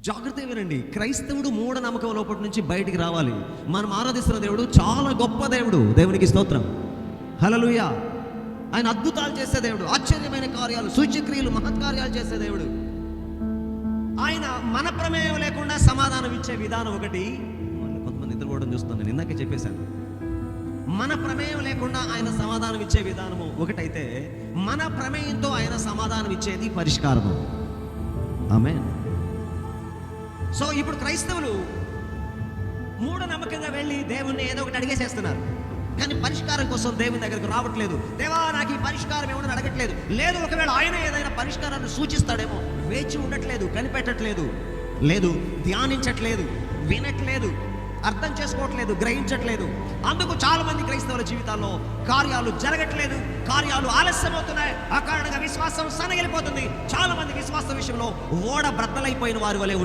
జాగ్రత్తగా వినండి. క్రైస్తవుడు మూఢనమ్మకం లోపటి నుంచి బయటికి రావాలి. మనం ఆరాధిస్తున్న దేవుడు చాలా గొప్ప దేవుడు. దేవునికి స్తోత్రం, హల్లెలూయా. ఆయన అద్భుతాలు చేసే దేవుడు, ఆశ్చర్యమైన కార్యాలు, సూచక్రియలు, మహత్కార్యాలు చేసే దేవుడు. ఆయన మన ప్రమేయం లేకుండా సమాధానం ఇచ్చే విధానం ఒకటి. కొంతమంది నిద్రపోవడం చూస్తున్నాను, నేను ఇందాకే చెప్పేశాను. మన ప్రమేయం లేకుండా ఆయన సమాధానం ఇచ్చే విధానము ఒకటైతే, మన ప్రమేయంతో ఆయన సమాధానం ఇచ్చేది పరిష్కారము. ఆమేన్. సో ఇప్పుడు క్రైస్తవులు మూఢనమ్మకంగా వెళ్ళి దేవుణ్ణి ఏదో ఒకటి అడిగేసేస్తున్నారు, కానీ పరిష్కారం కోసం దేవుని దగ్గరకు రావట్లేదు. దేవా నాకు ఈ పరిష్కారం ఏమని అడగట్లేదు. లేదు, ఒకవేళ ఆయన ఏదైనా పరిష్కారాన్ని సూచిస్తాడేమో వేచి ఉండట్లేదు, కనిపెట్టట్లేదు, లేదు ధ్యానించట్లేదు, వినట్లేదు, అర్థం చేసుకోవట్లేదు, గ్రహించట్లేదు. అందుకు చాలా మంది క్రైస్తవుల జీవితాల్లో కార్యాలు జరగట్లేదు, కార్యాలు ఆలస్యమవుతున్నాయి. ఆ కారణంగా విశ్వాసం సన్నగిలిపోతుంది. చాలా మంది విశ్వాసం విషయంలో ఓడ బ్రద్దలైపోయిన వారి వలె